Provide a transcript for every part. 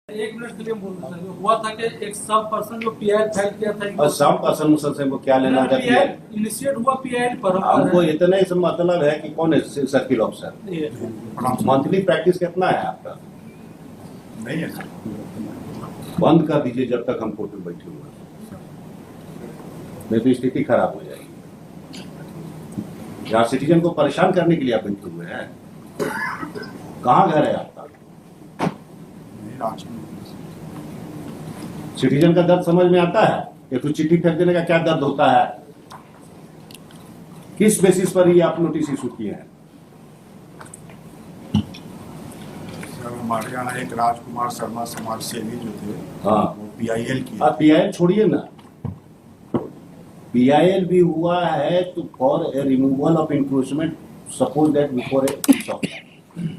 एक मिनट के लिए बोल रहे थे, हुआ था कि एक सब पर्सन जो पीआई फाइल किया था, और सब पर्सन मुसलसल को क्या लेना था? इनिशिएट हुआ पीआई पर हमको इतना ही मतलब है कि कौन है सर्किल ऑफिसर। मंथली प्रैक्टिस कितना है आपका? नहीं है, बंद कर दीजिए जब तक हम कोर्ट में बैठे हुए हैं, नहीं तो स्थिति खराब हो जाएगी। यहाँ सिटीजन को परेशान करने के लिए आप बैठे हुए हैं। कहाँ घर है आपका? सिटीजन का दर्द समझ में आता है कि कुछ चिट्ठी फेंक देने का क्या दर्द होता है? किस बेसिस पर ये आप नोटिस इशू किए हैं? सर हमारे यहाँ एक राजकुमार शर्मा समाज सेवी जो थे, हाँ, वो पीआईएल की। आप पीआईएल छोड़िए ना, पीआईएल भी हुआ है तो for a removal of encroachment, suppose that before a piece of land.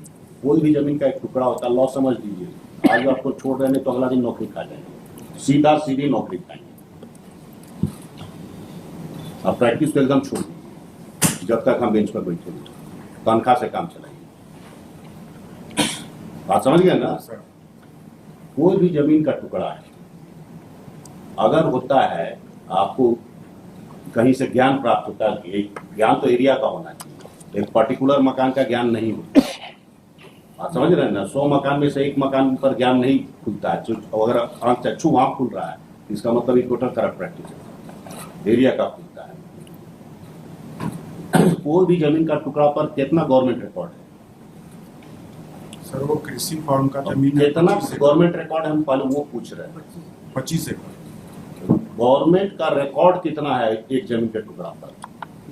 कोई भी जमीन का एक टुकड़ा होता है, लॉ समझ लीजिए, आज आपको छोड़ रहे हैं तो अगला दिन नौकरी खा जाएंगे, सीधा सीधी नौकरी खाएंगे। अब प्रैक्टिस तो एकदम छोड़ दीजिए जब तक हम बेंच पर बैठे हैं, तनख्वाह से काम चलाइए। बात समझ गए ना? कोई भी जमीन का टुकड़ा है, अगर होता है आपको कहीं से ज्ञान प्राप्त होता है, ज्ञान तो एरिया का होना चाहिए, एक पर्टिकुलर मकान का ज्ञान नहीं होता। आप समझ रहे हैं ना? 100 मकान में से एक मकान पर ज्ञान नहीं खुलता है। अगर आंख चक्षु वहां खुल रहा है, इसका मतलब एक टोटल करप्ट प्रैक्टिस है, एरिया का खुलता है। कोई भी जमीन का टुकड़ा पर कितना गवर्नमेंट रिकॉर्ड है? सर वो कृषि फॉर्म का जमीन कितना गवर्नमेंट रिकॉर्ड है, हम पहले वो पूछ रहे हैं। 25 एकड़। गवर्नमेंट का रिकॉर्ड कितना है एक जमीन के टुकड़ा पर?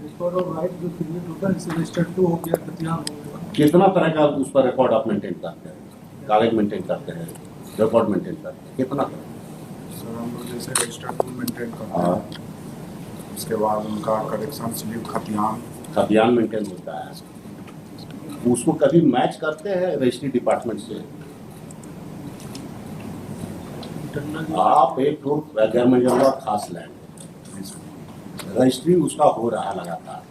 रिकॉर्ड और राइट जो क्रिएट होता है, इससे रजिस्टर्ड 2 हो गया, खतियान हो गया। कितना तरह का उस पर रिकॉर्ड आप मेंटेन करते हैं? कागज मेंटेन करते हैं, रिकॉर्ड मेंटेन करते हैं, कितना तरह? सर हम लोग जैसे रजिस्टर्ड टू मेंटेन करते हैं, उसके बाद उनका करेक्शन स्लिप खतियान मेंटेन होता है। उसको कभी मैच करते हैं रजिस्ट्री डिपार्टमेंट से? आप एक गवर्नमेंट खास लैंड, रजिस्ट्री उसका हो रहा लगातार,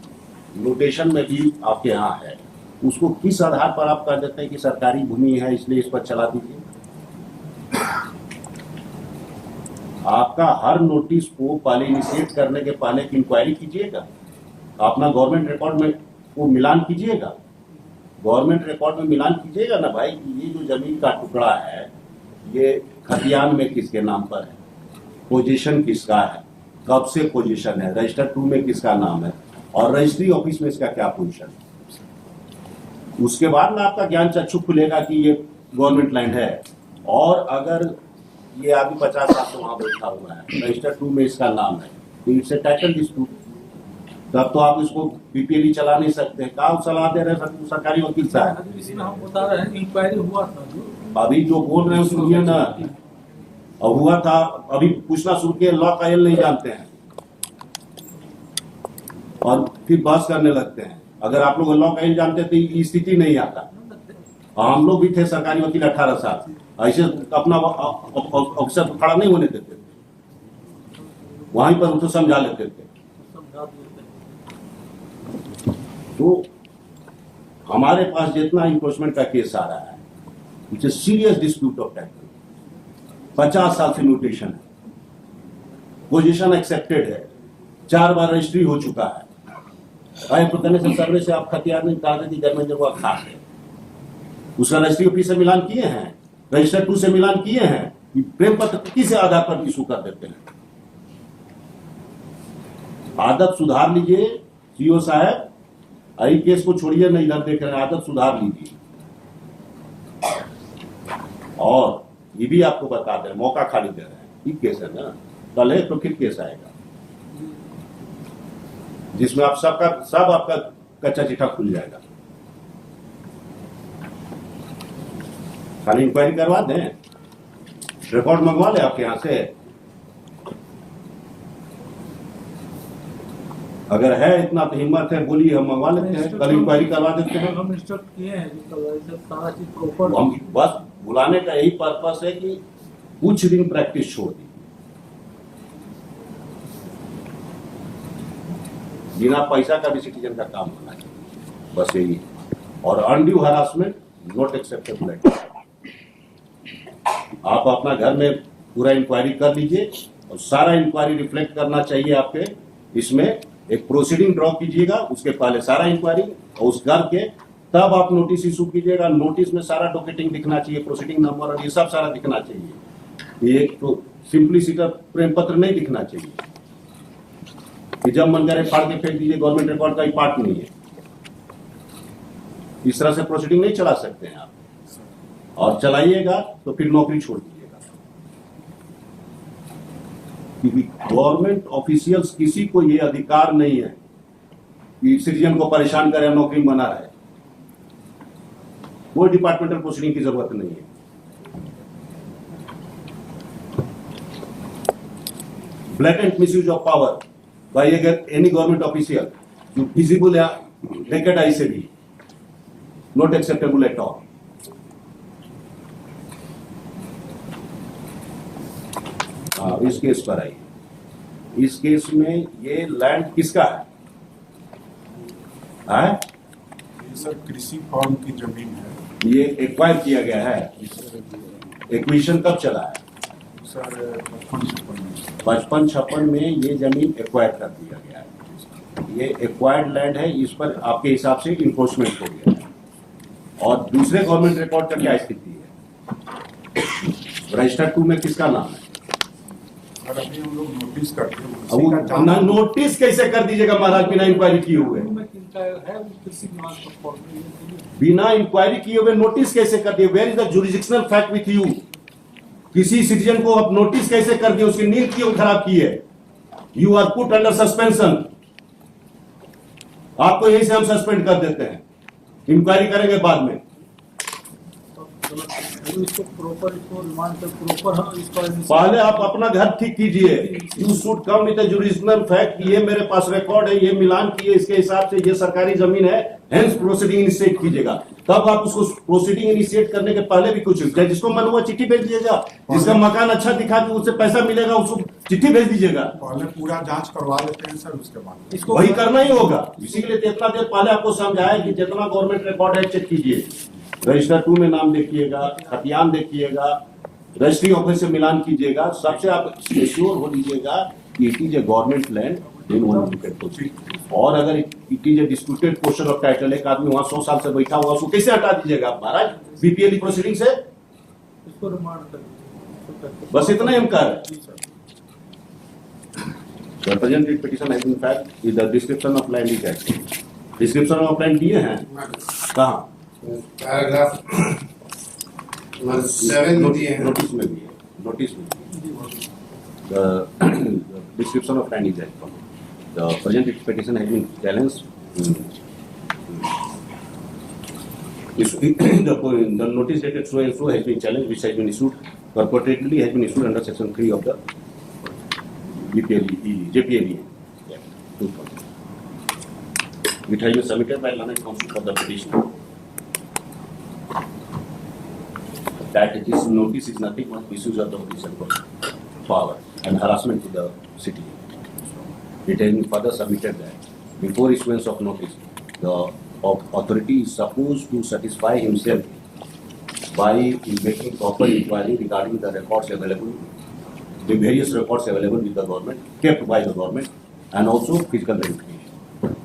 नोटेशन में भी आपके यहाँ है, उसको किस आधार पर आप कह देते हैं कि सरकारी भूमि है इसलिए इस पर चला दीजिए? आपका हर नोटिस को पहले इनिशिएट करने के पहले इंक्वायरी कीजिएगा, अपना गवर्नमेंट रिकॉर्ड में वो मिलान कीजिएगा, गवर्नमेंट रिकॉर्ड में मिलान कीजिएगा ना भाई कि ये जो जमीन का टुकड़ा है ये खतियान में किसके नाम पर है, पोजीशन किसका है, कब से पोजीशन है, रजिस्टर 2 में किसका नाम है, और रजिस्ट्री ऑफिस में इसका क्या पोजीशन है। उसके बाद में आपका ज्ञान चक्षु खुलेगा कि ये गवर्नमेंट लैंड है। और अगर ये अभी 50 साल से वहां बैठा हुआ है, रजिस्टर 2 में इसका नाम है, तो इट्स ए टाइटल डिस्प्यूट। तब तो आप इसको बीपीएल चला नहीं सकते। कहाँ सलाह दे रहे हैं सरकारी वकील साहब? इसमें हम बता रहे हैं इंक्वायरी हुआ था, अभी जो बोल रहे हैं सुनिए ना, अब हुआ था, अभी पूछना शुरू किया, लॉ का एल नहीं जानते हैं और फिर बहस करने लगते हैं। अगर आप लोग लॉ का एल जानते तो ये स्थिति नहीं आता। हम लोग भी थे सरकारी वकील 18 साल, ऐसे अपना अफसर खड़ा नहीं होने देते, वहीं पर उनको समझा लेते थे। तो हमारे पास जितना इंक्रोचमेंट का केस आ रहा है, it's a serious dispute of title, 50 साल से नोटेशन है, पोजीशन एक्सेप्टेड है, 4 बार रजिस्ट्री हो चुका है, सर्वे से आप खतियान में डाल देती गवर्नमेंट जब खास है, उसका रजिस्ट्री ऑफिस से मिलान किए हैं, रजिस्टर 2 से मिलान किए हैं, प्रेम पत्र किस आधार पर इशू कर देते हैं? आदत सुधार लीजिए सीओ साहब, आई केस को छोड़िए ना, इधर देख रहे हैं, आदत सुधार लीजिए। और ये भी आपको बता दें, मौका खाली दे रहे हैं, ठीक केस है ना, कल है तो फिर केस आएगा जिसमें आप सब आपका कच्चा चिट्ठा खुल जाएगा। खाली इंक्वायरी करवा दें, रिकॉर्ड मंगवा ले आपके यहां से, अगर है इतना तो हिम्मत है बोलिए, हम मंगवा लेते हैं, कल इंक्वायरी करवा देते हैं। हम इंस्ट्रक्ट किए हैं सारा चीज प्रॉपर। हम बस बुलाने का यही पर्पस है कि कुछ दिन प्रैक्टिस छोड़ दी, बिना पैसा का भी सिटीजन का काम होना चाहिए, बस यही। और अनड्यू हरासमेंट नॉट एक्सेप्टेबल। आप अपना घर में पूरा इंक्वायरी कर लीजिए और सारा इंक्वायरी रिफ्लेक्ट करना चाहिए आपके इसमें। एक प्रोसीडिंग ड्रॉ कीजिएगा, उसके पहले सारा इंक्वायरी और उस घर के, तब आप नोटिस इशू कीजिएगा। नोटिस में सारा डॉकेटिंग दिखना चाहिए, प्रोसीडिंग नंबर और ये सब सारा दिखना चाहिए। ये तो सिंपलिसिटी प्रेम पत्र नहीं दिखना चाहिए कि जब मन करे फाड़ के फेंक दीजिए, गवर्नमेंट रिकॉर्ड का ही पार्ट नहीं है। इस तरह से प्रोसीडिंग नहीं चला सकते हैं आप, और चलाइएगा तो फिर नौकरी छोड़ दीजिएगा। क्योंकि गवर्नमेंट ऑफिशियल्स किसी को ये अधिकार नहीं है कि सिटीजन को परेशान करे, नौकरी बना रहे। कोई डिपार्टमेंटल प्रोसीडिंग की जरूरत नहीं है। Blatant misuse of power by any government official जो विजिबल या नेकेड आई से भी नॉट एक्सेप्टेबल एट ऑल। इस केस पर आई, इस केस में ये लैंड किसका है? ये सर कृषि फार्म की जमीन है। ये एक्वायर किया गया है। एक्विजिशन कब चला है? सर 55-56 में ये जमीन एक्वायर कर दिया गया है। ये एक्वायर्ड लैंड है, इस पर आपके हिसाब से इन्फोर्समेंट हो गया है। और दूसरे गवर्नमेंट रिकॉर्ड का क्या स्थिति है? रजिस्टर 2 में किसका नाम है? सर अभी हम लोग नोटिस करते हैं, अब उसी का जांच- नोटिस कैसे कर दीजिएगा महाराज बिना इंक्वायरी किए हुए? बिना इंक्वायरी किए हुए नोटिस कैसे कर दिए? Where is the jurisdictional fact with you? किसी सिटीजन को आप नोटिस कैसे कर दिए? उसकी नींद क्यों खराब की है? You are put under suspension. आपको यही से हम सस्पेंड कर देते हैं, इंक्वायरी करेंगे बाद में। इसको प्रॉपर, इसको रिमांड कर प्रॉपर हम इसका पहले आप अपना घर ठीक कीजिए। You should come with jurisdictional fact, ये मेरे पास रिकॉर्ड है, ये मिलान किए, इसके हिसाब से ये सरकारी जमीन है, हेंस प्रोसीडिंग इनिशिएट कीजिएगा। तब आप उसको प्रोसीडिंग इनिशिएट करने के पहले भी कुछ जिसको मन हुआ चिट्ठी भेज दीजिएगा, जिसका मकान अच्छा दिखा के उससे पैसा मिलेगा उसको चिट्ठी भेज दीजिएगा। पहले पूरा जांच करवा लेते हैं सर, उसके बाद इसको वही करना ही होगा। इसीलिए इतना देर पहले आपको समझाया कि जितना गवर्नमेंट रिकॉर्ड है चेक कीजिए। रजिस्टर 2 में नाम देखिएगा, खतियान देखिएगा, रजिस्ट्री ऑफिस से मिलान कीजिएगा। सबसे आप श्योर हो लीजिएगा कि it is a government land, then one look at proceed. और अगर it is a disputed portion of title, एक आदमी वहां 100 साल से बैठा हुआ, उसको कैसे हटा दीजिएगा आप महाराज बीपीएल प्रोसीडिंग से? इसको रिमांड कर बस इतना ही हम कह रहे हैं। The present writ petition has been filed with the description of land is at. Description of land दिए हैं कहाँ? पैराग्राफ नंबर 7 दिए हैं। नोटिस में भी है, नोटिस में the description of land is at. The present writ petition has been challenged. The notice dated so and so has been challenged, which has been issued purportedly has been issued under section 3 of the JPLE. It has been submitted by learned counsel for the petitioner. That this notice is nothing but misuse of the official power and harassment to the city. It has been further submitted that before issuance of notice, the authority is supposed to satisfy himself by making proper inquiry regarding the records available, the various records available with the government, kept by the government, and also physical verification.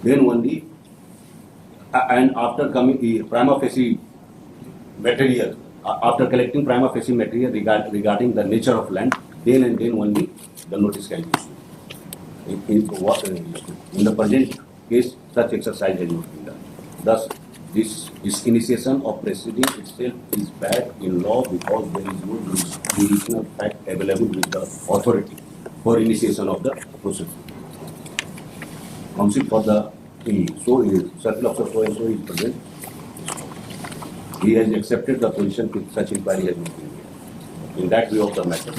Then only, and after coming prima facie material, after collecting prima facie material regarding the nature of land, then and then only the notice can be issued. In the present case, such exercise has not been done. Thus, this initiation of proceeding itself is bad in law because there is no jurisdictional fact available with the authority for initiation of the proceeding. Counsel for the circle officer so and so is present. He has accepted the position that such inquiry has not been made. In that view of the matter,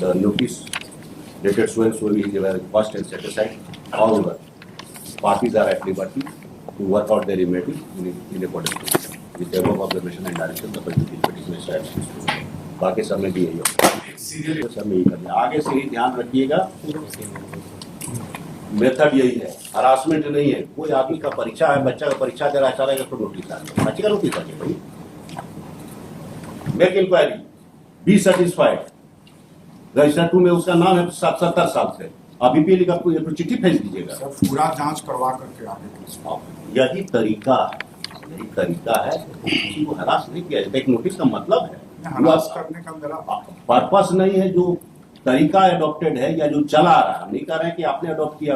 the notice dated so and so is first and set aside. However, parties are at liberty to work out their remedy in accordance with the above observation and direction. The petition is satisfied. बाकी सब में भी यही होगा, सब में यही करना। आगे से ही ध्यान रखिएगा, मेथड यही है, हरासमेंट नहीं है। कोई आदमी का परीक्षा है, बच्चा का परीक्षा दे रहा है, चलेगा तो नोटिस आ जाए, बच्चे का नोटिस आ जाए भाई। Make inquiry, be satisfied. Register 2 में उसका नाम है 70 साल से। आप बीपीएल का कोई चिट्ठी भेज दीजिएगा। सर पूरा जांच करवा करके आगे कीजिए। यही तरीका है, किसी को हरास नहीं किया जाता। एक नोटिस का मतलब है, हरास करने का मेरा पर्पस नहीं है। जो तरीका एडॉप्टेड है या जो चला आ रहा है, हम नहीं कह रहे हैं कि आपने अडॉप्ट किया।